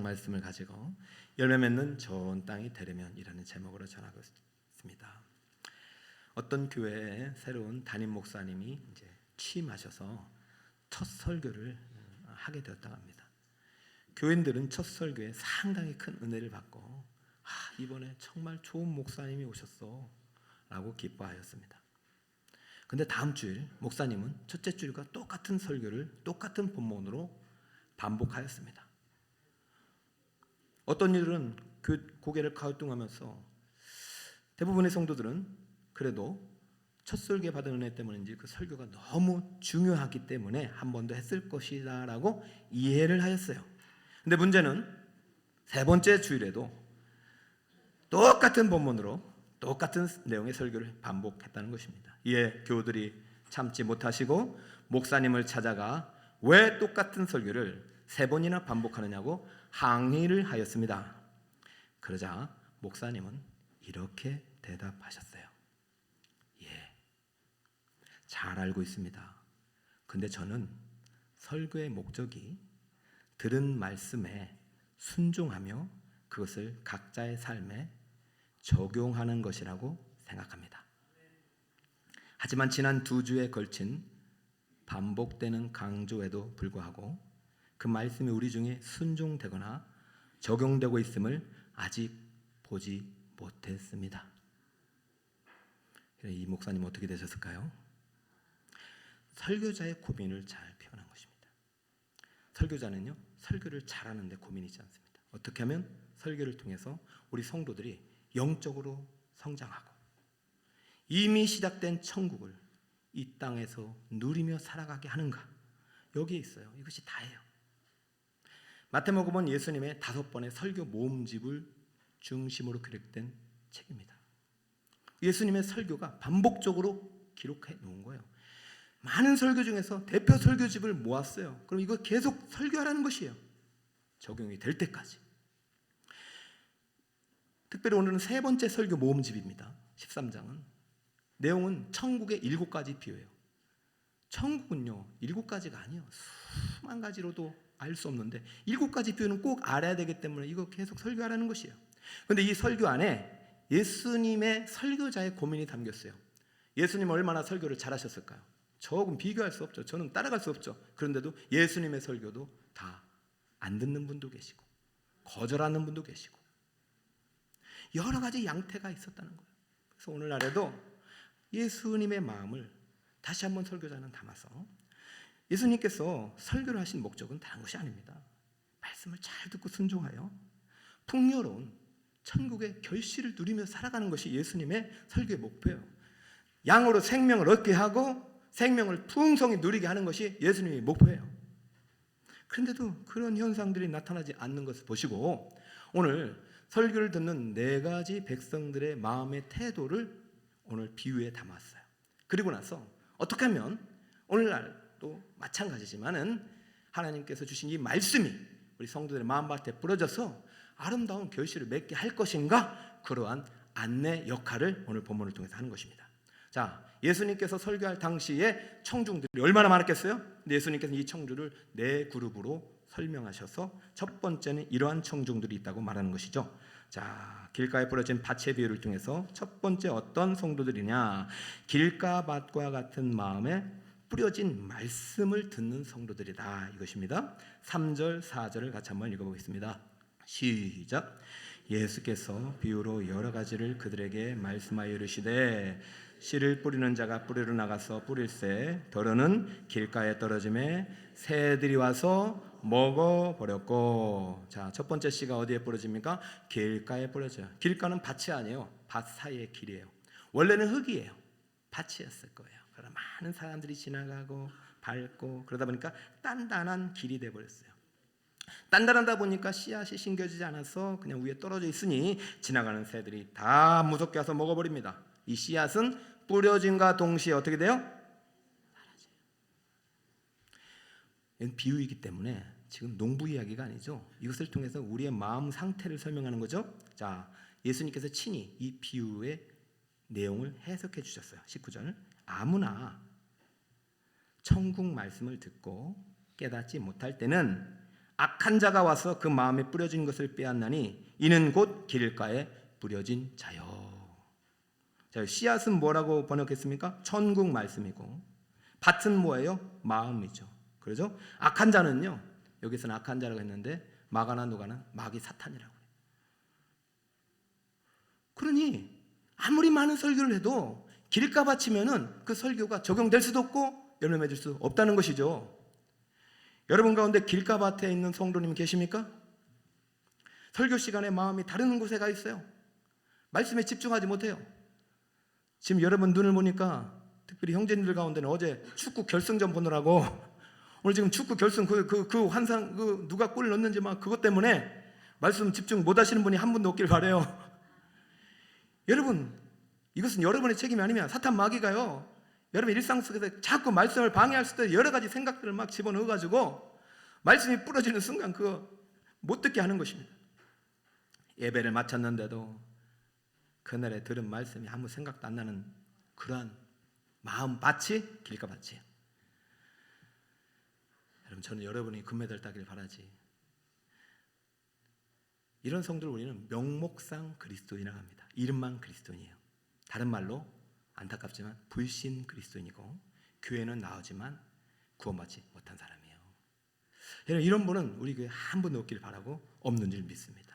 말씀을 가지고 열매 맺는 좋은 땅이 되려면이라는 제목으로 전하고 있습니다. 어떤 교회에 새로운 담임 목사님이 이제 취임하셔서 첫 설교를 하게 되었다고 합니다. 교인들은 첫 설교에 상당히 큰 은혜를 받고 이번에 정말 좋은 목사님이 오셨어 라고 기뻐하였습니다. 근데 다음 주일 목사님은 첫째 주일과 똑같은 설교를 똑같은 본문으로 반복하였습니다. 어떤 이들은 고개를 갸우뚱하면서 대부분의 성도들은 그래도 첫 설교에 받은 은혜 때문인지 그 설교가 너무 중요하기 때문에 한 번 더 했을 것이다 라고 이해를 하였어요. 근데 문제는 세 번째 주일에도 똑같은 본문으로 똑같은 내용의 설교를 반복했다는 것입니다. 이에 교우들이 참지 못하시고 목사님을 찾아가 왜 똑같은 설교를 세 번이나 반복하느냐고 항의를 하였습니다. 그러자 목사님은 이렇게 대답하셨어요. 잘 알고 있습니다. 근데 저는 설교의 목적이 들은 말씀에 순종하며 그것을 각자의 삶에 적용하는 것이라고 생각합니다. 하지만 지난 2주에 걸친 반복되는 강조에도 불구하고 그 말씀이 우리 중에 순종되거나 적용되고 있음을 아직 보지 못했습니다. 이 목사님 어떻게 되셨을까요? 설교자의 고민을 잘 표현한 것입니다. 설교자는요, 설교를 잘하는데 고민이 있지 않습니다. 어떻게 하면 설교를 통해서 우리 성도들이 영적으로 성장하고 이미 시작된 천국을 이 땅에서 누리며 살아가게 하는가? 여기에 있어요. 이것이 다예요. 마태복음은 예수님의 5번의 설교 모음집을 중심으로 기록된 책입니다. 예수님의 설교가 반복적으로 기록해 놓은 거예요. 많은 설교 중에서 대표 설교집을 모았어요. 그럼 이거 계속 설교하라는 것이에요. 적용이 될 때까지. 특별히 오늘은 세 번째 설교 모음집입니다. 13장은 내용은 천국의 7가지 비유예요. 천국은요 7가지가 아니에요. 수만 가지로도 알 수 없는데 7가지 비유는 꼭 알아야 되기 때문에 이거 계속 설교하라는 것이에요. 그런데 이 설교 안에 예수님의 설교자의 고민이 담겼어요. 예수님 얼마나 설교를 잘하셨을까요? 조금 비교할 수 없죠. 저는 따라갈 수 없죠. 그런데도 예수님의 설교도 다 안 듣는 분도 계시고 거절하는 분도 계시고 여러 가지 양태가 있었다는 거예요. 그래서 오늘날에도 예수님의 마음을 다시 한번 설교자는 담아서 예수님께서 설교를 하신 목적은 다른 것이 아닙니다. 말씀을 잘 듣고 순종하여 풍요로운 천국의 결실을 누리며 살아가는 것이 예수님의 설교의 목표예요. 양으로 생명을 얻게 하고 생명을 풍성히 누리게 하는 것이 예수님의 목표예요. 그런데도 그런 현상들이 나타나지 않는 것을 보시고 오늘 설교를 듣는 4가지 백성들의 마음의 태도를 오늘 비유에 담았어요. 그리고 나서 어떻게 하면 오늘날도 마찬가지지만은 하나님께서 주신 이 말씀이 우리 성도들의 마음밭에 뿌려져서 아름다운 결실을 맺게 할 것인가, 그러한 안내 역할을 오늘 본문을 통해서 하는 것입니다. 자, 예수님께서 설교할 당시에 청중들이 얼마나 많았겠어요? 근데 예수님께서는 이 청중을 4그룹으로 설명하셔서 첫 번째는 이러한 청중들이 있다고 말하는 것이죠. 자, 길가에 뿌려진 밭의 비유를 통해서 첫 번째 어떤 성도들이냐, 길가밭과 같은 마음에 뿌려진 말씀을 듣는 성도들이다, 이것입니다. 3절 4절을 같이 한번 읽어보겠습니다. 시작. 예수께서 비유로 여러 가지를 그들에게 말씀하여 이르시되 씨를 뿌리는 자가 뿌리러 나가서 뿌릴새 더러는 길가에 떨어짐에 새들이 와서 먹어버렸고. 자, 첫 번째 씨가 어디에 뿌려집니까? 길가에 뿌려져요. 길가는 밭이 아니에요. 밭 사이의 길이에요. 원래는 흙이에요. 밭이었을 거예요. 그러나 많은 사람들이 지나가고 밟고 그러다 보니까 단단한 길이 돼버렸어요. 단단하다 보니까 씨앗이 심겨지지 않아서 그냥 위에 떨어져 있으니 지나가는 새들이 다 무섭게 와서 먹어버립니다. 이 씨앗은 뿌려짐과 동시에 어떻게 돼요? 사라져요. 이건 비유이기 때문에 지금 농부 이야기가 아니죠. 이것을 통해서 우리의 마음 상태를 설명하는 거죠. 자, 예수님께서 친히 이 비유의 내용을 해석해 주셨어요. 19절. 아무나 천국 말씀을 듣고 깨닫지 못할 때는 악한 자가 와서 그 마음에 뿌려진 것을 빼앗나니 이는 곧 길가에 뿌려진 자요. 자, 씨앗은 뭐라고 번역했습니까? 천국 말씀이고, 밭은 뭐예요? 마음이죠. 그렇죠? 악한 자는요, 여기서는 악한 자라고 했는데 마가나 누가는 마귀 사탄이라고 해요. 그러니 아무리 많은 설교를 해도 길가 바치면은 그 설교가 적용될 수도 없고 열매 맺을 수 없다는 것이죠. 여러분 가운데 길가밭에 있는 성도님 계십니까? 설교 시간에 마음이 다른 곳에 가 있어요. 말씀에 집중하지 못해요. 지금 여러분 눈을 보니까 특별히 형제님들 가운데는 어제 축구 결승전 보느라고 오늘 지금 축구 결승 그 환상 누가 골을 넣는지 막 그것 때문에 말씀 집중 못 하시는 분이 한 분도 없길 바라요. 여러분, 이것은 여러분의 책임이 아니면 사탄 마귀가요, 여러분 일상 속에서 자꾸 말씀을 방해할 수 있는 여러 가지 생각들을 막 집어넣어가지고 말씀이 부러지는 순간 그거 못 듣게 하는 것입니다. 예배를 마쳤는데도 그날에 들은 말씀이 아무 생각도 안 나는 그러한 마음밭이 길가밭이에요. 여러분, 저는 여러분이 금메달 따길 바라지. 이런 성도를 우리는 명목상 그리스도인이라고 합니다. 이름만 그리스도인이에요. 다른 말로 안타깝지만 불신 그리스도인이고 교회는 나오지만 구원받지 못한 사람이에요. 여러분, 이런 분은 우리 교회에 한 분도 없길 바라고 없는 줄 믿습니다.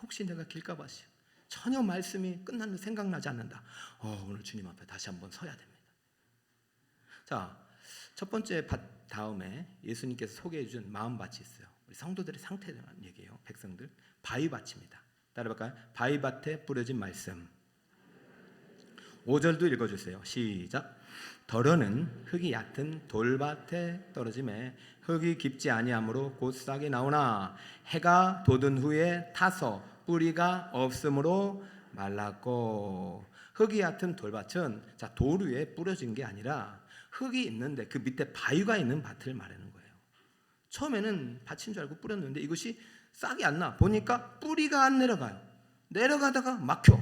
혹시 내가 길가밭이요, 전혀 말씀이 끝나는 생각나지 않는다. 오늘 주님 앞에 다시 한번 서야 됩니다. 자, 첫 번째 밭 다음에 예수님께서 소개해 주신 마음밭이 있어요. 우리 성도들의 상태에 대한 얘기예요. 백성들. 바위밭입니다. 따라볼까요? 바위밭에 뿌려진 말씀. 5절도 읽어주세요. 시작. 덜어는 흙이 얕은 돌밭에 떨어짐에 흙이 깊지 아니하므로 곧 싹이 나오나 해가 돋은 후에 타서 뿌리가 없으므로 말랐고. 흙이 얕은 돌밭은 돌 위에 뿌려진 게 아니라 흙이 있는데 그 밑에 바위가 있는 밭을 말하는 거예요. 처음에는 밭인 줄 알고 뿌렸는데 이것이 싹이 안 나. 보니까 뿌리가 안 내려가요. 내려가다가 막혀.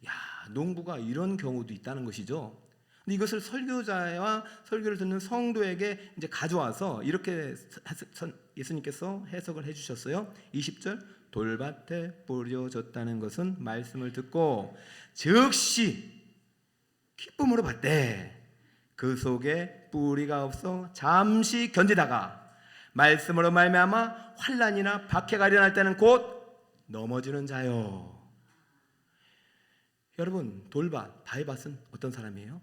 야, 농부가 이런 경우도 있다는 것이죠. 근데 이것을 설교자와 설교를 듣는 성도에게 이제 가져와서 이렇게 예수님께서 해석을 해주셨어요. 20절. 돌밭에 뿌려졌다는 것은 말씀을 듣고 즉시 기쁨으로 받되 그 속에 뿌리가 없어 잠시 견디다가 말씀으로 말미암아 환난이나 박해가 일어날 때는 곧 넘어지는 자요. 여러분, 돌밭, 바위밭은 어떤 사람이에요?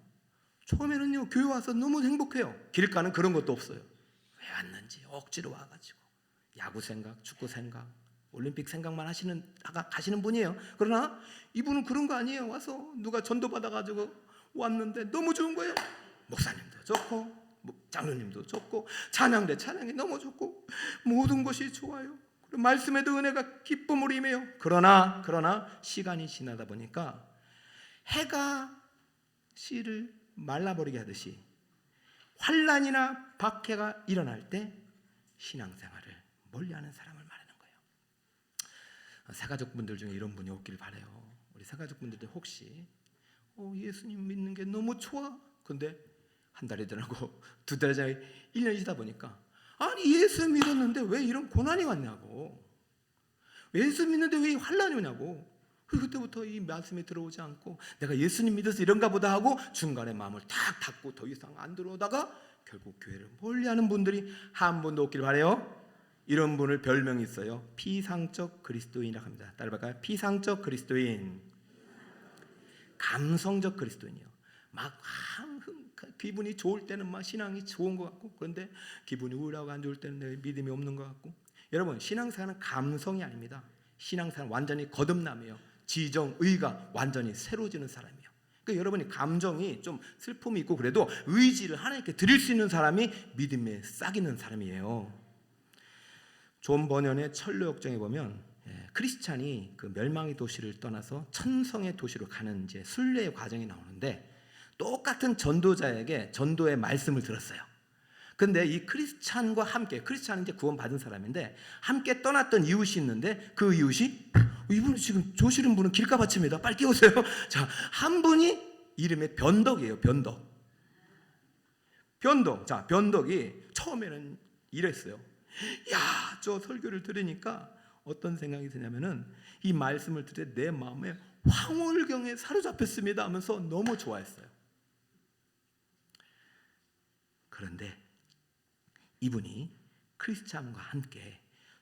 처음에는요, 교회 와서 너무 행복해요. 길가는 그런 것도 없어요. 왜 왔는지 억지로 와가지고 야구 생각, 축구 생각, 올림픽 생각만 가시는 분이에요. 그러나 이분은 그런 거 아니에요. 와서 누가 전도 받아가지고 왔는데 너무 좋은 거예요. 목사님도 좋고 장로님도 좋고 찬양대 찬양이 너무 좋고 모든 것이 좋아요. 그리고 말씀에도 은혜가 기쁨으로 임해요. 그러나 시간이 지나다 보니까 해가 씨를 말라버리게 하듯이 환난이나 박해가 일어날 때 신앙생활을 멀리하는 사람을 말하는 거예요. 새가족분들 중에 이런 분이 없길 바라요. 우리 새가족분들도 혹시 예수님 믿는 게 너무 좋아. 근데 한 달이 지나고 두 달이 지나고 1년이 지나다 보니까 아니 예수 믿었는데 왜 이런 고난이 왔냐고, 예수 믿는데 왜 환난이 오냐고. 그때부터 이 말씀이 들어오지 않고 내가 예수님 믿어서 이런가 보다 하고 중간에 마음을 탁 닫고 더 이상 안 들어오다가 결국 교회를 멀리하는 분들이 한 분도 없길 바라요. 이런 분을 별명이 있어요. 피상적 그리스도인이라고 합니다. 따라볼까요? 피상적 그리스도인. 감성적 그리스도인이요. 막 기분이 좋을 때는 막 신앙이 좋은 것 같고, 그런데 기분이 우울하고 안 좋을 때는 내 믿음이 없는 것 같고. 여러분, 신앙생활은 감성이 아닙니다. 신앙생활은 완전히 거듭남이에요. 지정의가 완전히 새로워지는 사람이에요. 그러니까 여러분이 감정이 좀 슬픔이 있고 그래도 의지를 하나님께 드릴 수 있는 사람이 믿음에 싹이는 사람이에요. 존 버년의 천로역정에 보면 크리스찬이 그 멸망의 도시를 떠나서 천성의 도시로 가는 이제 순례의 과정이 나오는데 똑같은 전도자에게 전도의 말씀을 들었어요. 근데 이 크리스찬과 함께, 크리스찬은 이제 구원받은 사람인데 함께 떠났던 이웃이 있는데 그 이웃이 이분 지금 조시는 분은 길가밭입니다. 빨리 끼우세요. 자, 한 분이 이름이 변덕이에요. 변덕. 자, 변덕이 처음에는 이랬어요. 야, 저 설교를 들으니까 어떤 생각이 드냐면은 이 말씀을 들을 때 내 마음에 황홀경에 사로잡혔습니다 하면서 너무 좋아했어요. 그런데 이분이 크리스찬과 함께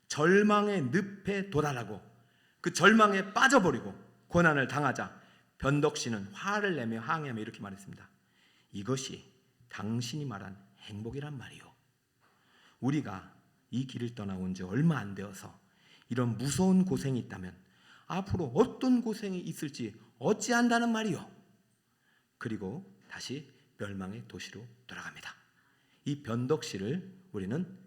절망의 늪에 도달하고 그 절망에 빠져버리고 고난을 당하자 변덕씨는 화를 내며 항의하며 이렇게 말했습니다. 이것이 당신이 말한 행복이란 말이요. 우리가 이 길을 떠나온 지 얼마 안 되어서 이런 무서운 고생이 있다면 앞으로 어떤 고생이 있을지 어찌한다는 말이요. 그리고 다시 멸망의 도시로 돌아갑니다. 이 변덕씨를 우리는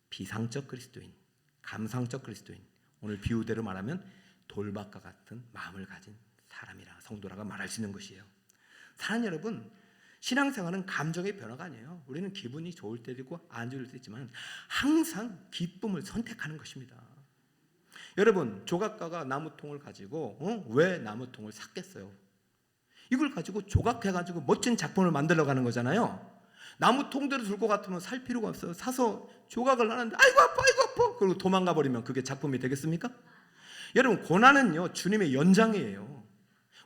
비상적 그리스도인, 감상적 그리스도인, 오늘 비유대로 말하면 돌박과 같은 마음을 가진 사람이라, 성도라고 말할 수 있는 것이에요. 사랑하는 여러분, 신앙생활은 감정의 변화가 아니에요. 우리는 기분이 좋을 때도 있고 안 좋을 때도 있지만 항상 기쁨을 선택하는 것입니다. 여러분, 조각가가 나무통을 가지고 왜 나무통을 샀겠어요? 이걸 가지고 조각해가지고 멋진 작품을 만들어 가는 거잖아요. 나무통대로 들고 같으면 살 필요가 없어요. 사서 조각을 하는데 아이고 아파 아이고 아파 그리고 도망가 버리면 그게 작품이 되겠습니까? 여러분, 고난은요 주님의 연장이에요.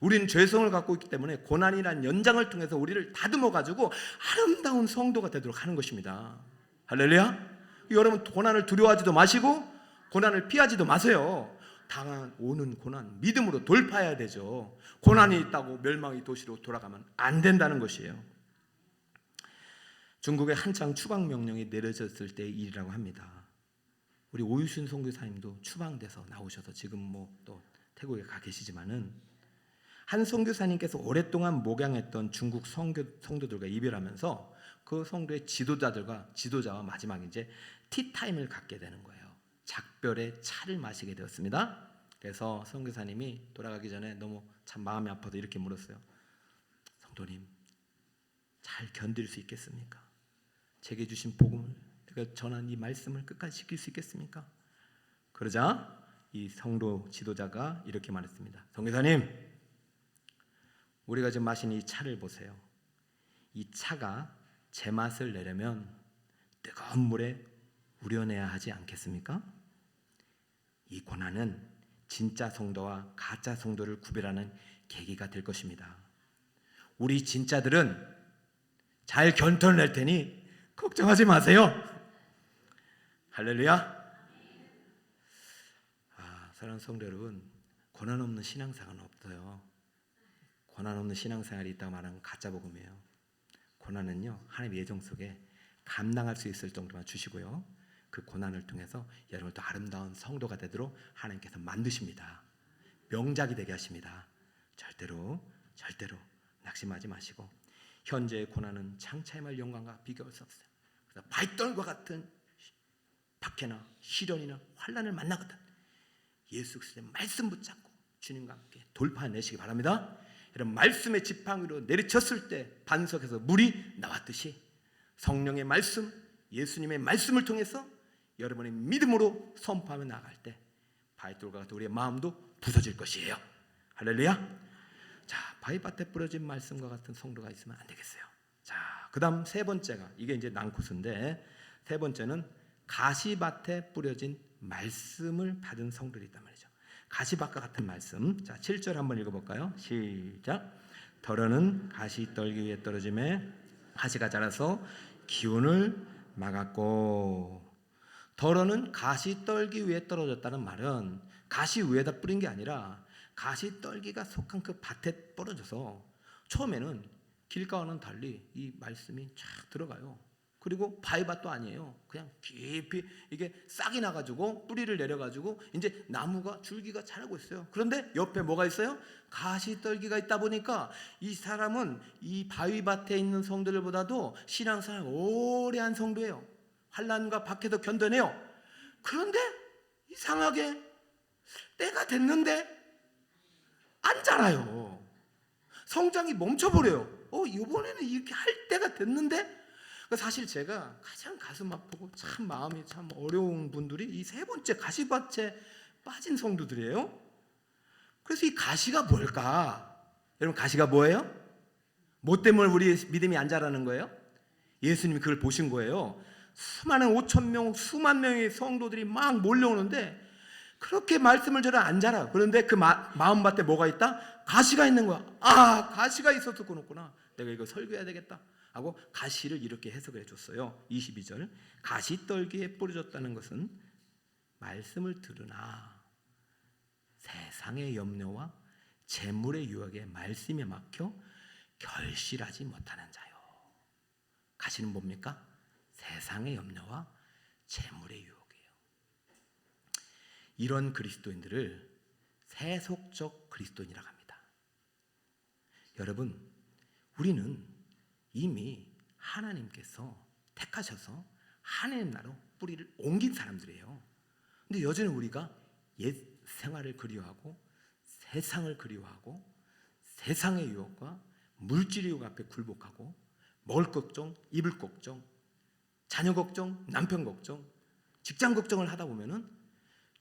우리는 죄성을 갖고 있기 때문에 고난이란 연장을 통해서 우리를 다듬어 가지고 아름다운 성도가 되도록 하는 것입니다. 할렐루야. 여러분, 고난을 두려워하지도 마시고 고난을 피하지도 마세요. 오는 고난 믿음으로 돌파해야 되죠. 고난이 있다고 멸망의 도시로 돌아가면 안 된다는 것이에요. 중국에 한창 추방 명령이 내려졌을 때의 일이라고 합니다. 우리 오유순 선교사님도 추방돼서 나오셔서 지금 또 태국에 가 계시지만은 한 선교사님께서 오랫동안 목양했던 중국 성도들과 이별하면서 그 성도의 지도자와 마지막에 이제 티타임을 갖게 되는 거예요. 작별의 차를 마시게 되었습니다. 그래서 선교사님이 돌아가기 전에 너무 참 마음이 아파서 이렇게 물었어요. 성도님, 잘 견딜 수 있겠습니까? 제게 주신 복음을, 제가 전한 이 말씀을 끝까지 지킬 수 있겠습니까? 그러자 이 성도 지도자가 이렇게 말했습니다. 선교사님, 우리가 지금 마신 이 차를 보세요. 이 차가 제맛을 내려면 뜨거운 물에 우려내야 하지 않겠습니까? 이 고난은 진짜 성도와 가짜 성도를 구별하는 계기가 될 것입니다. 우리 진짜들은 잘 견뎌낼 테니 걱정하지 마세요. 할렐루야. 사랑하는 성도 여러분, 고난 없는 신앙생활은 없어요. 고난 없는 신앙생활이 있다고 말하는 가짜 복음이에요. 고난은요 하나님의 예정 속에 감당할 수 있을 정도만 주시고요, 그 고난을 통해서 여러분을 또 아름다운 성도가 되도록 하나님께서 만드십니다. 명작이 되게 하십니다. 절대로 낙심하지 마시고, 현재의 고난은 장차의 말 영광과 비교할 수 없어요. 그래서 바위떨과 같은 박해나 시련이나 환난을 만나거든 예수 그리스도의 말씀 붙잡고 주님과 함께 돌파해내시기 바랍니다. 여러분, 말씀의 지팡이로 내리쳤을 때 반석에서 물이 나왔듯이 성령의 말씀, 예수님의 말씀을 통해서 여러분의 믿음으로 선포하며 나아갈 때 바위돌과 같은 우리의 마음도 부서질 것이에요. 할렐루야. 자, 바위밭에 뿌려진 말씀과 같은 성도가 있으면 안 되겠어요. 자, 그 다음 세 번째가, 이게 이제 난코스인데, 세 번째는 가시밭에 뿌려진 말씀을 받은 성들이 있단 말이죠. 가시밭과 같은 말씀. 자, 7절 한번 읽어볼까요? 시작. 덜어는 가시떨기 위에 떨어짐에 가시가 자라서 기운을 막았고. 덜어는 가시떨기 위에 떨어졌다는 말은 가시 위에다 뿌린 게 아니라 가시떨기가 속한 그 밭에 떨어져서 처음에는 길가와는 달리 이 말씀이 쫙 들어가요. 그리고 바위밭도 아니에요. 그냥 깊이 이게 싹이 나가지고 뿌리를 내려가지고 이제 나무가 줄기가 자라고 있어요. 그런데 옆에 뭐가 있어요? 가시떨기가 있다 보니까 이 사람은 이 바위밭에 있는 성도들보다도 신앙생활 오래 한 성도예요. 환난과 박해도 견뎌내요. 그런데 이상하게 때가 됐는데 안 자라요. 성장이 멈춰버려요. 이번에는 이렇게 할 때가 됐는데. 사실 제가 가장 가슴 아프고 참 마음이 참 어려운 분들이 이 세 번째 가시밭에 빠진 성도들이에요. 그래서 이 가시가 뭘까? 여러분, 가시가 뭐예요? 뭐 때문에 우리 믿음이 안 자라는 거예요? 예수님이 그걸 보신 거예요. 수많은 5천 명, 수만 명의 성도들이 막 몰려오는데 그렇게 말씀을 저는 안 잘해요. 그런데 그 마음밭에 뭐가 있다? 가시가 있는 거야. 아, 가시가 있어서 그렇구나. 내가 이거 설교해야 되겠다 하고 가시를 이렇게 해석을 해줬어요. 22절, 가시떨기에 뿌려졌다는 것은 말씀을 들으나 세상의 염려와 재물의 유혹에 말씀에 막혀 결실하지 못하는 자요. 가시는 뭡니까? 세상의 염려와 재물의 유혹이에요. 이런 그리스도인들을 세속적 그리스도인이라고 합니다. 여러분, 우리는 이미 하나님께서 택하셔서 하나님 나라로 뿌리를 옮긴 사람들이에요. 근데 여전히 우리가 옛 생활을 그리워하고 세상을 그리워하고 세상의 유혹과 물질 유혹 앞에 굴복하고 먹을 걱정, 입을 걱정, 자녀 걱정, 남편 걱정, 직장 걱정을 하다 보면은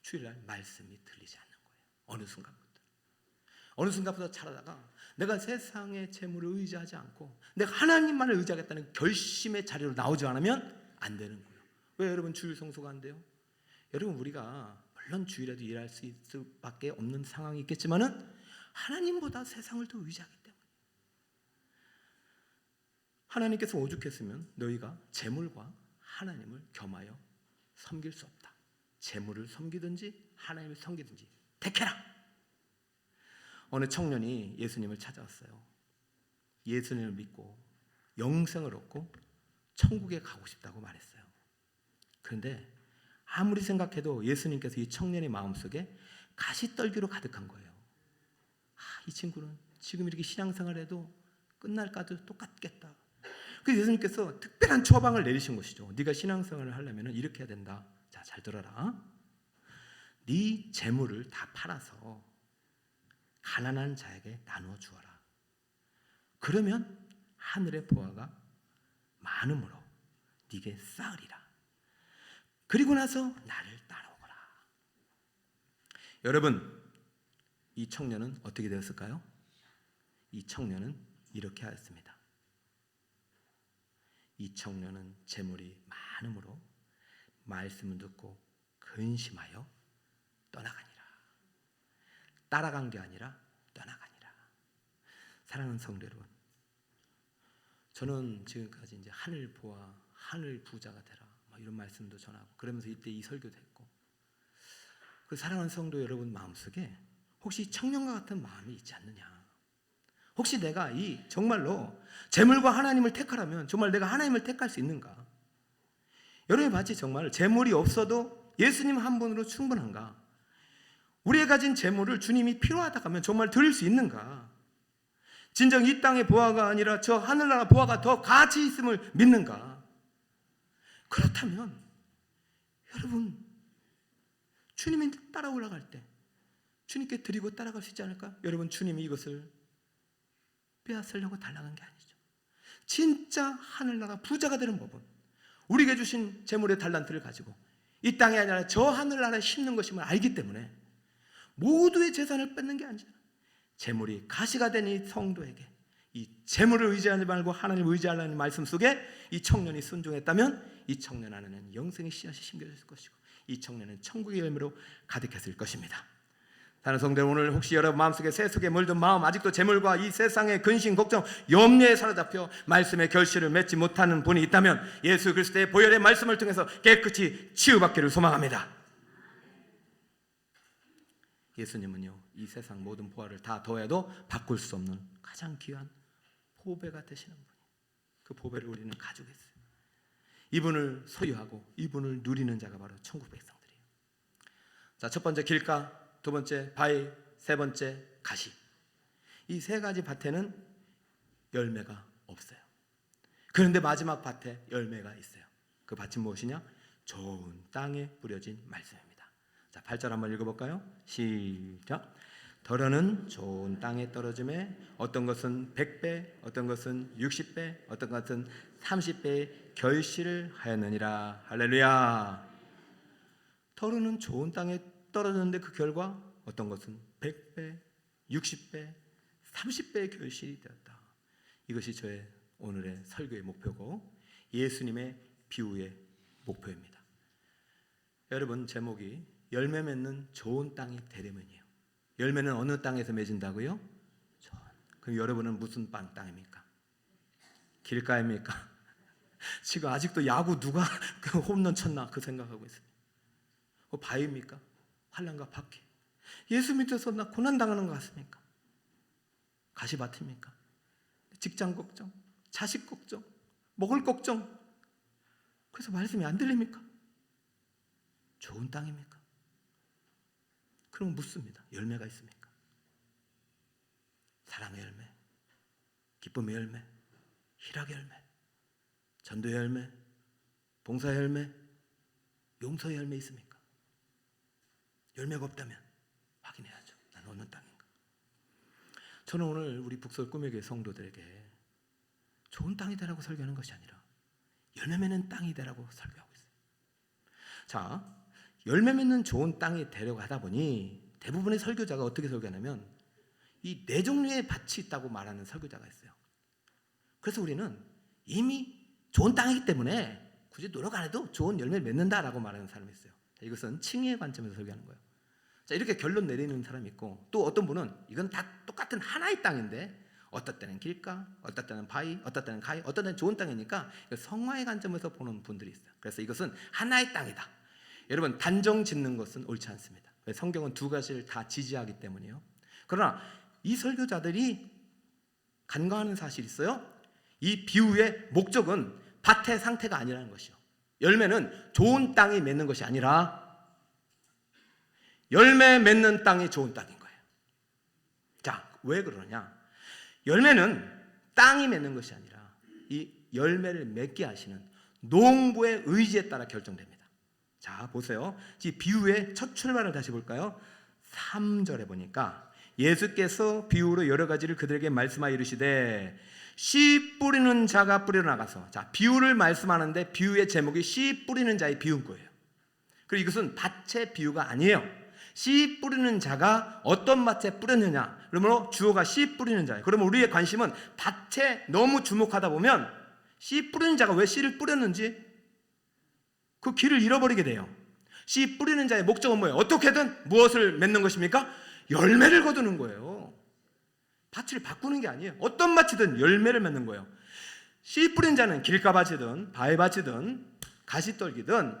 주일날 말씀이 들리지 않는 거예요. 어느 순간부터 차라다가 내가 세상의 재물을 의지하지 않고 내가 하나님만을 의지하겠다는 결심의 자리로 나오지 않으면 안 되는 거예요. 왜 여러분 주일 성수가 안 돼요? 여러분, 우리가 물론 주일에도 일할 수 있을 수밖에 없는 상황이 있겠지만은 하나님보다 세상을 더 의지하기 때문에 하나님께서 오죽했으면 너희가 재물과 하나님을 겸하여 섬길 수 없다. 재물을 섬기든지 하나님을 섬기든지 택해라. 어느 청년이 예수님을 찾아왔어요. 예수님을 믿고 영생을 얻고 천국에 가고 싶다고 말했어요. 그런데 아무리 생각해도 예수님께서 이 청년의 마음속에 가시떨기로 가득한 거예요. 이 친구는 지금 이렇게 신앙생활해도 끝날까도 똑같겠다. 그래서 예수님께서 특별한 처방을 내리신 것이죠. 네가 신앙생활을 하려면 이렇게 해야 된다. 자, 잘 들어라. 네 재물을 다 팔아서 가난한 자에게 나누어 주어라. 그러면 하늘의 보화가 많음으로 네게 쌓으리라. 그리고 나서 나를 따라오거라. 여러분, 이 청년은 어떻게 되었을까요? 이 청년은 이렇게 하였습니다. 이 청년은 재물이 많음으로 말씀을 듣고 근심하여 떠나가니라. 따라간 게 아니라 떠나가니라. 사랑하는 성도 여러분, 저는 지금까지 이제 하늘 보아, 하늘 부자가 되라 이런 말씀도 전하고 그러면서 이때 이 설교도 했고, 그 사랑하는 성도 여러분 마음속에 혹시 청년과 같은 마음이 있지 않느냐? 혹시 내가 이 정말로 재물과 하나님을 택하라면 정말 내가 하나님을 택할 수 있는가? 여러분이 마치 정말 재물이 없어도 예수님 한 분으로 충분한가? 우리가 가진 재물을 주님이 필요하다 하면 정말 드릴 수 있는가? 진정 이 땅의 보화가 아니라 저 하늘나라 보화가 더 가치 있음을 믿는가? 그렇다면 여러분, 주님이 따라 올라갈 때 주님께 드리고 따라갈 수 있지 않을까? 여러분, 주님이 이것을 빼앗으려고 달라는 게 아니죠. 진짜 하늘나라 부자가 되는 법은 우리에게 주신 재물의 달란트를 가지고 이 땅이 아니라 저 하늘나라에 심는 것임을 알기 때문에 모두의 재산을 뺏는 게 아니잖아요. 재물이 가시가 된 이 성도에게 이 재물을 의지하지 말고 하나님을 의지하라는 말씀 속에 이 청년이 순종했다면 이 청년 안에는 영생의 씨앗이 심겨졌을 것이고 이 청년은 천국의 열매로 가득했을 것입니다. 다른 성도들, 오늘 혹시 여러분 마음속에 세속에 물든 마음, 아직도 재물과 이 세상의 근심, 걱정, 염려에 사로잡혀 말씀의 결실을 맺지 못하는 분이 있다면 예수 그리스도의 보혈의 말씀을 통해서 깨끗이 치유받기를 소망합니다. 예수님은요, 이 세상 모든 보화를 다 더해도 바꿀 수 없는 가장 귀한 보배가 되시는 분이, 그 보배를 우리는 가지고 있어요. 이분을 소유하고 이분을 누리는 자가 바로 천국 백성들이에요. 자, 첫 번째 길가, 두 번째 바위, 세 번째 가시. 이 세 가지 밭에는 열매가 없어요. 그런데 마지막 밭에 열매가 있어요. 그 밭은 무엇이냐? 좋은 땅에 뿌려진 말씀입니다. 자, 8절 한번 읽어볼까요? 시작. 더러는 좋은 땅에 떨어짐에 어떤 것은 100배, 어떤 것은 60배, 어떤 것은 30배의 결실을 하였느니라. 할렐루야. 더러는 좋은 땅에 떨어졌는데 그 결과 어떤 것은 100배, 60배, 30배의 결실이 되었다. 이것이 저의 오늘의 설교의 목표고 예수님의 비유의 목표입니다. 여러분, 제목이 열매 맺는 좋은 땅이 되려면이에요. 열매는 어느 땅에서 맺은다고요? 좋은. 그럼 여러분은 무슨 땅입니까? 길가입니까? 지금 아직도 야구 누가 그 홈런 쳤나 그 생각하고 있어요. 바위입니까? 환란과 박해. 예수 믿어서 나 고난 당하는 것 같습니까? 가시밭입니까? 직장 걱정, 자식 걱정, 먹을 걱정. 그래서 말씀이 안 들립니까? 좋은 땅입니까? 그럼 묻습니다. 열매가 있습니까? 사랑의 열매, 기쁨의 열매, 희락의 열매, 전도의 열매, 봉사의 열매, 용서의 열매 있습니까? 열매가 없다면 확인해야죠. 난 어느 땅인가? 저는 오늘 우리 북서울 꿈의 교회 성도들에게 좋은 땅이 되라고 설교하는 것이 아니라 열매 맺는 땅이 되라고 설교하고 있어요. 자, 열매 맺는 좋은 땅이 되려고 하다 보니 대부분의 설교자가 어떻게 설교하냐면 이 네 종류의 밭이 있다고 말하는 설교자가 있어요. 그래서 우리는 이미 좋은 땅이기 때문에 굳이 노력 안 해도 좋은 열매를 맺는다라고 말하는 사람이 있어요. 이것은 칭의의 관점에서 설교하는 거예요. 자, 이렇게 결론 내리는 사람이 있고, 또 어떤 분은 이건 다 똑같은 하나의 땅인데 어떨 때는 길가, 어떨 때는 바위, 어떨 때는 가위, 어떨 때는 좋은 땅이니까 성화의 관점에서 보는 분들이 있어요. 그래서 이것은 하나의 땅이다. 여러분, 단정 짓는 것은 옳지 않습니다. 성경은 두 가지를 다 지지하기 때문이에요. 그러나 이 설교자들이 간과하는 사실이 있어요. 이 비유의 목적은 밭의 상태가 아니라는 것이요. 열매는 좋은 땅이 맺는 것이 아니라 열매 맺는 땅이 좋은 땅인 거예요. 자, 왜 그러냐? 열매는 땅이 맺는 것이 아니라 이 열매를 맺게 하시는 농부의 의지에 따라 결정됩니다. 자, 보세요. 이 비유의 첫 출발을 다시 볼까요? 3절에 보니까 예수께서 비유로 여러 가지를 그들에게 말씀하여 이르시되 씨 뿌리는 자가 뿌리러 나가서, 자, 비유를 말씀하는데 비유의 제목이 씨 뿌리는 자의 비유인 거예요. 그리고 이것은 밭의 비유가 아니에요. 씨 뿌리는 자가 어떤 밭에 뿌렸느냐, 그러므로 주어가 씨 뿌리는 자예요. 그러면 우리의 관심은 밭에 너무 주목하다 보면 씨 뿌리는 자가 왜 씨를 뿌렸는지 그 길을 잃어버리게 돼요. 씨 뿌리는 자의 목적은 뭐예요? 어떻게든 무엇을 맺는 것입니까? 열매를 거두는 거예요. 밭을 바꾸는 게 아니에요. 어떤 밭이든 열매를 맺는 거예요. 씨 뿌린 자는 길가밭이든 바위밭이든 가시떨기든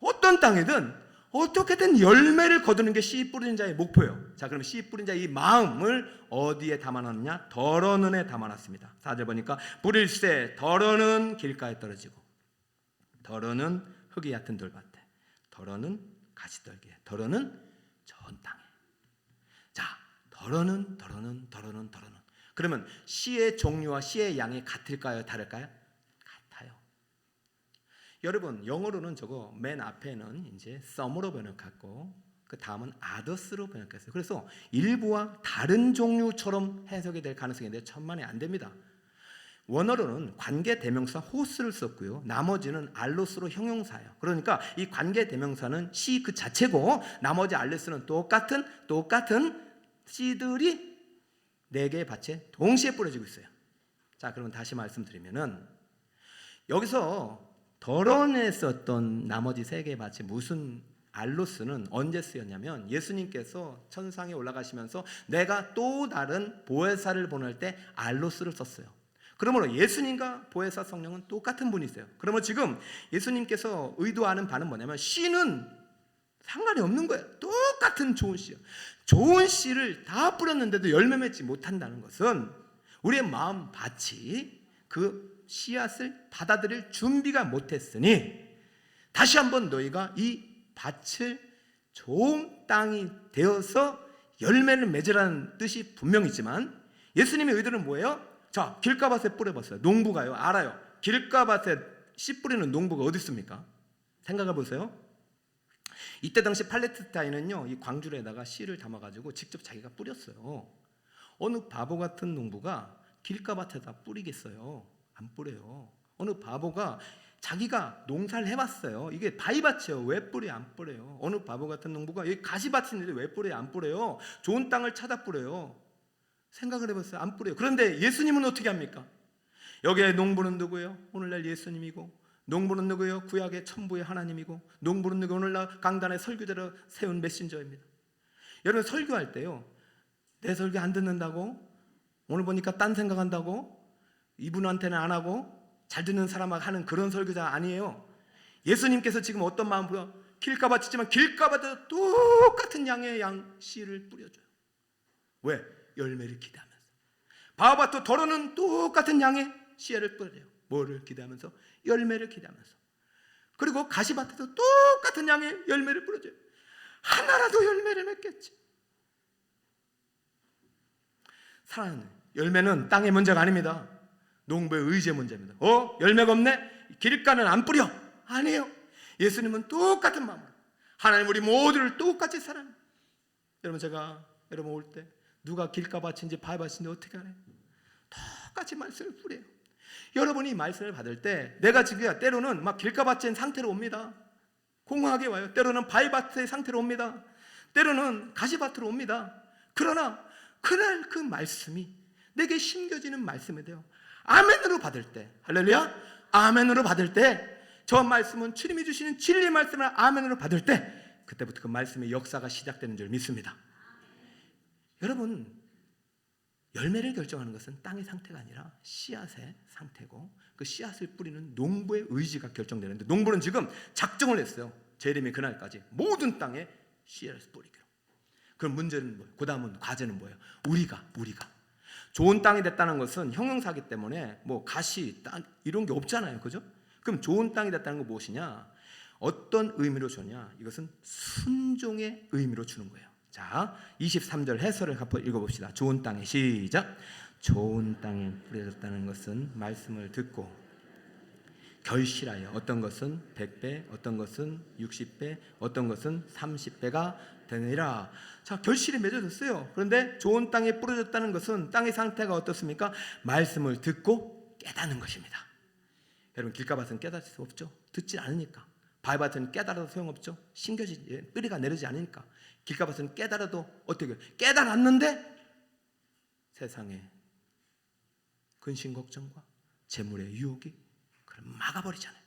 어떤 땅이든 어떻게든 열매를 거두는 게 씨 뿌리는 자의 목표예요. 자, 그럼 씨 뿌린 자의 이 마음을 어디에 담아놨느냐? 덜어는 에 담아놨습니다. 4절 보니까 뿌릴새 덜어는 길가에 떨어지고 덜어는 흙이 얕은 돌밭에, 덜어는 가시떨기에, 덜어는 좋은 땅에. 자, 덜어는. 그러면 씨의 종류와 씨의 양이 같을까요? 다를까요? 같아요. 여러분, 영어로는 저거 맨 앞에는 이제 some으로 번역했고 그 다음은 others로 번역했어요. 그래서 일부와 다른 종류처럼 해석이 될 가능성이 있는데 천만에 안 됩니다. 원어로는 관계 대명사 호스를 썼고요. 나머지는 알로스로 형용사예요. 그러니까 이 관계 대명사는 씨 그 자체고 나머지 알로스는 똑같은 씨들이 네 개의 밭에 동시에 뿌려지고 있어요. 자, 그러면 다시 말씀드리면은 여기서 덜어내 썼던 나머지 세 개의 밭에 무슨 알로스는 언제 쓰였냐면 예수님께서 천상에 올라가시면서 내가 또 다른 보혜사를 보낼 때 알로스를 썼어요. 그러므로 예수님과 보혜사 성령은 똑같은 분이세요. 그러면 지금 예수님께서 의도하는 바는 뭐냐면 씨는 상관이 없는 거예요. 똑같은 좋은 씨요. 좋은 씨를 다 뿌렸는데도 열매 맺지 못한다는 것은 우리의 마음 밭이 그 씨앗을 받아들일 준비가 못했으니 다시 한번 너희가 이 밭을 좋은 땅이 되어서 열매를 맺으라는 뜻이 분명히지만 예수님의 의도는 뭐예요? 자, 길가밭에 뿌려봤어요. 농부가요. 알아요. 길가밭에 씨 뿌리는 농부가 어디 있습니까? 생각해 보세요. 이때 당시 팔레스타인은요, 이 광주에다가 씨를 담아가지고 직접 자기가 뿌렸어요. 어느 바보 같은 농부가 길가밭에다 뿌리겠어요? 안 뿌려요. 어느 바보가 자기가 농사를 해봤어요. 이게 바위밭이에요. 왜 뿌려? 안 뿌려요. 어느 바보 같은 농부가 여기 가시밭인데 왜 뿌려요? 안 뿌려요. 좋은 땅을 찾아 뿌려요. 생각을 해봤어요. 안 뿌려요. 그런데 예수님은 어떻게 합니까? 여기에 농부는 누구예요? 오늘날 예수님이고 농부는 누구요? 구약의 천부의 하나님이고, 농부는 누구? 오늘날 강단의 설교자로 세운 메신저입니다. 여러분, 설교할 때요, 내 설교 안 듣는다고, 오늘 보니까 딴 생각한다고, 이분한테는 안 하고 잘 듣는 사람하고 하는 그런 설교자 아니에요. 예수님께서 지금 어떤 마음으로 길가밭이지만 길가밭에도 똑같은 양의 양 씨를 뿌려줘요. 왜? 열매를 기대하면서. 바오밭도 더러는 똑같은 양의 씨를 뿌려요. 뭐를 기대하면서? 열매를 기대하면서. 그리고 가시밭에도 똑같은 양의 열매를 뿌려줘요. 하나라도 열매를 맺겠지. 사랑하는, 열매는 땅의 문제가 아닙니다. 농부의 의지의 문제입니다. 열매가 없네? 길가는 안 뿌려. 아니에요. 예수님은 똑같은 마음으로 하나님 우리 모두를 똑같이 사랑해요. 여러분, 제가 여러분 올 때 누가 길가밭인지 바위밭인지 어떻게 알아요? 똑같이 말씀을 뿌려요. 여러분이 말씀을 받을 때 내가 지금 때로는 막 길가밭인 상태로 옵니다. 공허하게 와요. 때로는 바위밭의 상태로 옵니다. 때로는 가시밭으로 옵니다. 그러나 그날 그 말씀이 내게 심겨지는 말씀이 돼요. 아멘으로 받을 때, 할렐루야, 아멘으로 받을 때, 저 말씀은 주님이 주시는 진리 말씀을 아멘으로 받을 때, 그때부터 그 말씀의 역사가 시작되는 줄 믿습니다. 여러분, 열매를 결정하는 것은 땅의 상태가 아니라 씨앗의 상태고, 그 씨앗을 뿌리는 농부의 의지가 결정되는데, 농부는 지금 작정을 했어요. 재림의 그날까지 모든 땅에 씨앗을 뿌리기로. 그럼 문제는 뭐예요? 그 다음은 과제는 뭐예요? 우리가 좋은 땅이 됐다는 것은 형용사기 때문에 뭐 가시, 땅 이런 게 없잖아요, 그죠? 그럼 좋은 땅이 됐다는 건 무엇이냐? 어떤 의미로 주냐? 이것은 순종의 의미로 주는 거예요. 자, 23절 해설을 한번 읽어봅시다. 좋은 땅에, 시작. 좋은 땅에 뿌려졌다는 것은 말씀을 듣고 결실하여, 어떤 것은 100배, 어떤 것은 60배, 어떤 것은 30배가 되느니라. 자, 결실이 맺어졌어요. 그런데 좋은 땅에 뿌려졌다는 것은 땅의 상태가 어떻습니까? 말씀을 듣고 깨닫는 것입니다. 여러분, 길가밭은 깨달을 수 없죠. 듣지 않으니까. 바위밭은 깨달아도 소용없죠. 심겨지지, 뿌리가 내리지 않으니까. 길가밭은 깨달아도 어떻게, 깨달았는데 세상에 근심 걱정과 재물의 유혹이 그럼 막아버리잖아요.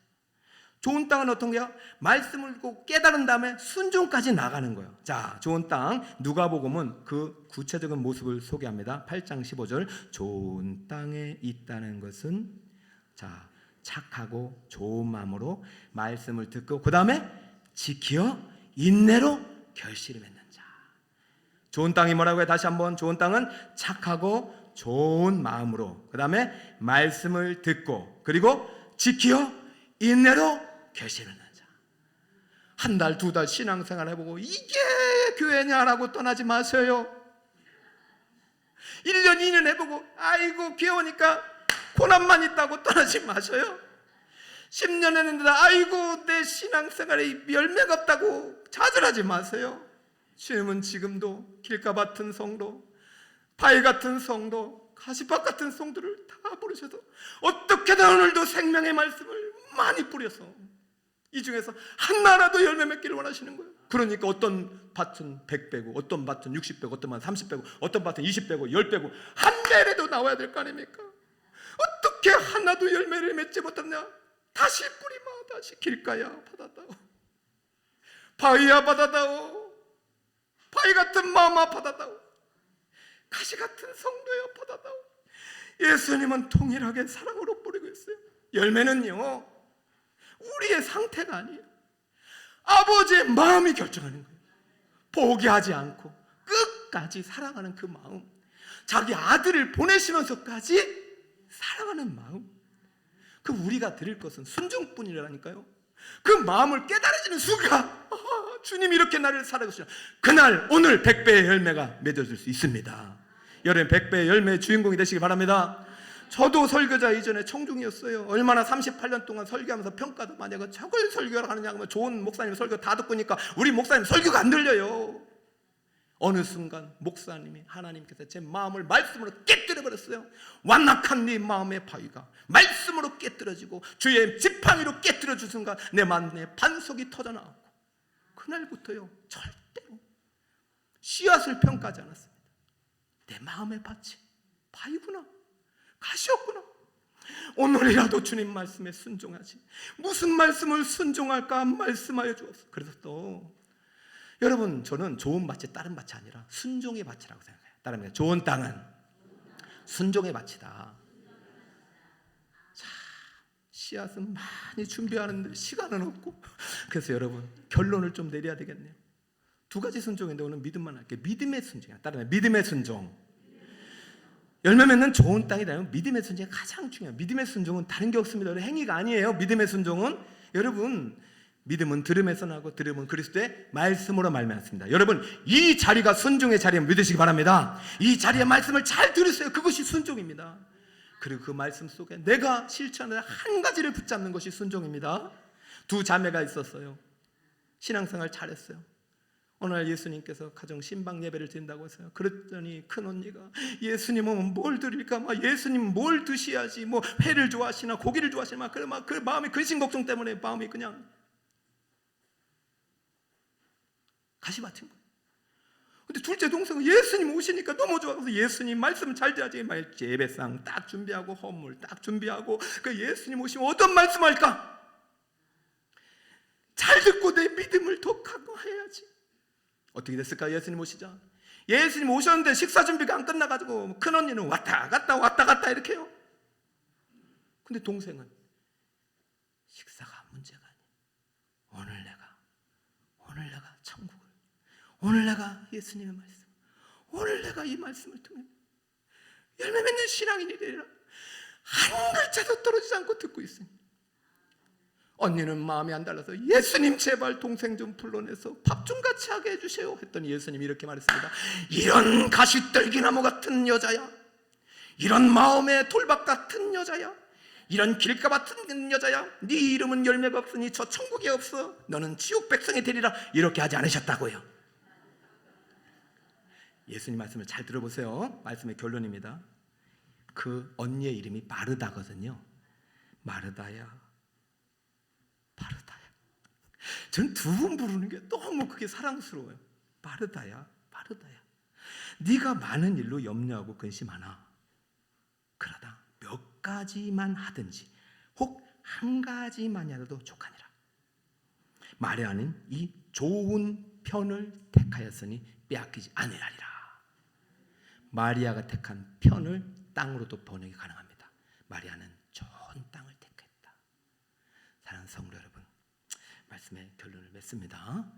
좋은 땅은 어떤 거야? 말씀을 듣고 깨달은 다음에 순종까지 나가는 거예요. 자, 좋은 땅, 누가복음은 그 구체적인 모습을 소개합니다. 8장 15절. 좋은 땅에 있다는 것은, 자, 착하고 좋은 마음으로 말씀을 듣고 그 다음에 지켜 인내로 결실을 맺는 자. 좋은 땅이 뭐라고요? 다시 한번. 좋은 땅은 착하고 좋은 마음으로, 그 다음에 말씀을 듣고, 그리고 지켜 인내로 결실을 맺는 자. 한 달, 두 달 신앙생활 해보고 이게 교회냐라고 떠나지 마세요. 1년, 2년 해보고 아이고 귀여우니까 고난만 있다고 떠나지 마세요. 10년 했는데 아이고 내 신앙생활에 열매가 없다고 좌절하지 마세요. 주님은 지금도 길가밭은 성도, 바위 같은 성도, 가시밭 같은 성도를 다 부르셔서 어떻게든 오늘도 생명의 말씀을 많이 뿌려서 이 중에서 하나라도 열매 맺기를 원하시는 거예요. 그러니까 어떤 밭은 100배고, 어떤 밭은 60배고, 어떤 밭은 30배고, 어떤 밭은 20배고, 10배고 한 배라도 나와야 될 거 아닙니까? 어떻게 하나도 열매를 맺지 못했냐? 다시 뿌리마, 다시 길가야 받아다오, 바위야 받아다오, 바위 같은 마음아 받아다오, 가시 같은 성도야 받아다오. 예수님은 동일하게 사랑으로 뿌리고 있어요. 열매는요, 우리의 상태가 아니에요. 아버지의 마음이 결정하는 거예요. 포기하지 않고 끝까지 사랑하는 그 마음, 자기 아들을 보내시면서까지 사랑하는 마음, 그 우리가 드릴 것은 순종뿐이라니까요. 그 마음을 깨달아지는 순간 주님이 이렇게 나를 사랑하시나, 그날 오늘 100배의 열매가 맺어질 수 있습니다. 여러분, 100배의 열매의 주인공이 되시기 바랍니다. 저도 설교자 이전에 청중이었어요. 얼마나 38년 동안 설교하면서 평가도 많이 하고 저걸 설교를 하느냐 하면 좋은 목사님 설교 다 듣고 니까 우리 목사님 설교가 안 들려요. 어느 순간 목사님이, 하나님께서 제 마음을 말씀으로 깨뜨려 버렸어요. 완악한 네 마음의 바위가 말씀으로 깨뜨려지고 주의 지팡이로 깨뜨려 준 순간 내 마음의 반석이 터져나왔고, 그날부터요 절대로 씨앗을 평가하지 않았습니다. 내 마음의 밭이 바위구나, 가시였구나. 오늘이라도 주님 말씀에 순종하지. 무슨 말씀을 순종할까 말씀하여 주옵소서. 그래서 또 여러분, 저는 좋은 밭이 다른 밭이 아니라 순종의 밭이라고 생각해요. 따르면 좋은 땅은 순종의 밭이다. 자, 씨앗은 많이 준비하는데 시간은 없고, 그래서 여러분 결론을 좀 내려야 되겠네요. 두 가지 순종인데 오늘 믿음만 할게요. 믿음의 순종이야. 따르면 믿음의 순종. 열매 맺는 좋은 땅이 되면 믿음의 순종이 가장 중요해요. 믿음의 순종은 다른 게 없습니다. 행위가 아니에요. 믿음의 순종은 여러분, 믿음은 들음에서 나고 들음은 그리스도의 말씀으로 말미암습니다. 여러분, 이 자리가 순종의 자리를 믿으시기 바랍니다. 이 자리의 말씀을 잘 들으세요. 그것이 순종입니다. 그리고 그 말씀 속에 내가 실천하는 한 가지를 붙잡는 것이 순종입니다. 두 자매가 있었어요. 신앙생활 잘했어요. 어느 날 예수님께서 가정 신방 예배를 드린다고 했어요. 그랬더니 큰 언니가 예수님은 뭘 드릴까? 예수님 뭘 드셔야지? 회를 좋아하시나 고기를 좋아하시나? 그 마음이 근심 걱정 때문에 마음이 그냥 가시밭인 거예요. 근데 둘째 동생은 예수님 오시니까 너무 좋아서 예수님 말씀 잘 들어야지. 예배상 딱 준비하고 헌물 딱 준비하고 그 예수님 오시면 어떤 말씀할까? 잘 듣고 내 믿음을 더 강화해야지. 어떻게 됐을까? 예수님 오시자. 예수님 오셨는데 식사 준비가 안 끝나가지고 큰 언니는 왔다 갔다 이렇게 해요. 근데 동생은 식사가 문제가 아니야. 오늘 내가 천국을, 오늘 내가 예수님의 말씀, 오늘 내가 이 말씀을 통해 열매 맺는 신앙인이 되리라. 한 글자도 떨어지지 않고 듣고 있으니 언니는 마음이 안 달라서 예수님 제발 동생 좀 불러내서 밥 좀 같이 하게 해주세요 했더니 예수님이 이렇게 말했습니다. 이런 가시떨기나무 같은 여자야, 이런 마음의 돌박 같은 여자야, 이런 길가 같은 여자야, 네 이름은 열매가 없으니 저 천국에 없어. 너는 지옥 백성이 되리라. 이렇게 하지 않으셨다고요. 예수님 말씀을 잘 들어보세요. 말씀의 결론입니다. 그 언니의 이름이 마르다거든요. 마르다야. 저는 두 번 부르는 게 너무 그게 사랑스러워요. 마르다야. 네가 많은 일로 염려하고 근심하나 그러다 몇 가지만 하든지 혹 한 가지만이라도 족하니라. 마리아는 이 좋은 편을 택하였으니 빼앗기지 아니하리라. 마리아가 택한 편을 땅으로도 번역이 가능합니다. 마리아는 좋은 땅을 택했다. 사랑하는 성도 여러분, 말씀의 결론을 맺습니다.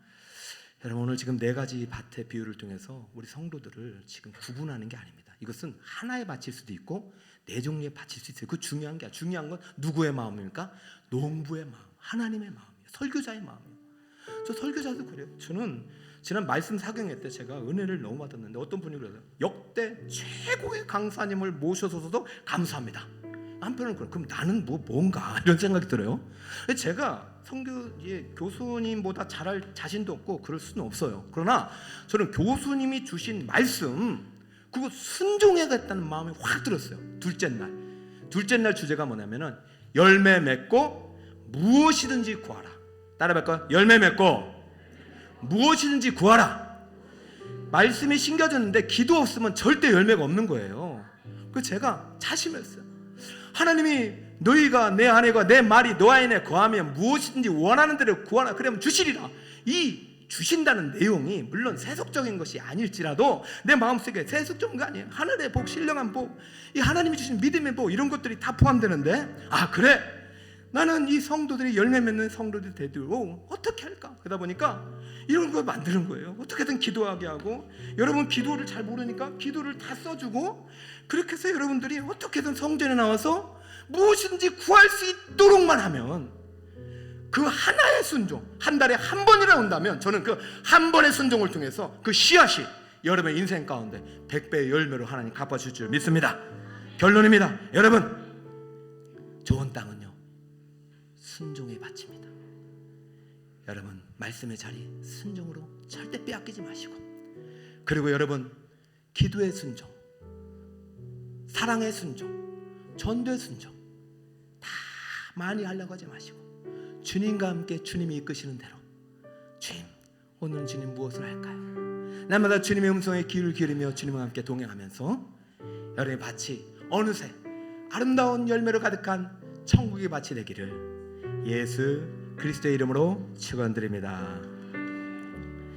여러분, 오늘 지금 네 가지 밭의 비유를 통해서 우리 성도들을 지금 구분하는 게 아닙니다. 이것은 하나의 밭일 수도 있고 네 종류의 밭일 수 있어요. 그 중요한 게 아니라 중요한 건 누구의 마음입니까? 농부의 마음, 하나님의 마음이에요. 설교자의 마음이에요. 저 설교자도 그래요. 저는 지난 말씀 사경회 때 제가 은혜를 너무 받았는데 어떤 분이 그래요. 역대 최고의 강사님을 모셔서도 감사합니다. 한편은 그럼 나는 뭔가 이런 생각이 들어요. 제가 교수님보다 잘할 자신도 없고 그럴 수는 없어요. 그러나 저는 교수님이 주신 말씀 그거 순종해야겠다는 마음이 확 들었어요. 둘째 날 주제가 뭐냐면은 열매 맺고 무엇이든지 구하라. 따라해볼까요? 열매 맺고 무엇이든지 구하라. 말씀이 심겨졌는데 기도 없으면 절대 열매가 없는 거예요. 그래서 제가 자신했어요. 하나님이 너희가 내 안에가 내 말이 너 안에 거하면 무엇이든지 원하는 대로 구하라. 그러면 주시리라. 이 주신다는 내용이 물론 세속적인 것이 아닐지라도 내 마음속에 세속적인 거 아니에요. 하늘의 복, 신령한 복, 이 하나님이 주신 믿음의 복 이런 것들이 다 포함되는데 그래 나는 이 성도들이 열매 맺는 성도들이 되도록 어떻게 할까? 그러다 보니까 이런 거 만드는 거예요. 어떻게든 기도하게 하고 여러분 기도를 잘 모르니까 기도를 다 써주고 그렇게 해서 여러분들이 어떻게든 성전에 나와서 무엇이든지 구할 수 있도록만 하면 그 하나의 순종, 한 달에 한 번이나 온다면 저는 그 한 번의 순종을 통해서 그 씨앗이 여러분의 인생 가운데 100배의 열매로 하나님 갚아줄 줄 믿습니다. 결론입니다. 여러분, 좋은 땅은요 순종의 밭입니다. 여러분, 말씀의 자리 순종으로 절대 빼앗기지 마시고, 그리고 여러분 기도의 순종, 사랑의 순종, 전도의 순종 다 많이 하려고 하지 마시고 주님과 함께 주님이 이끄시는 대로 주님 오늘 주님 무엇을 할까요? 날마다 주님의 음성에 귀를 기울이며 주님과 함께 동행하면서 여러분의 밭이 어느새 아름다운 열매로 가득한 천국의 밭이 되기를 예수 그리스도의 이름으로 축원드립니다.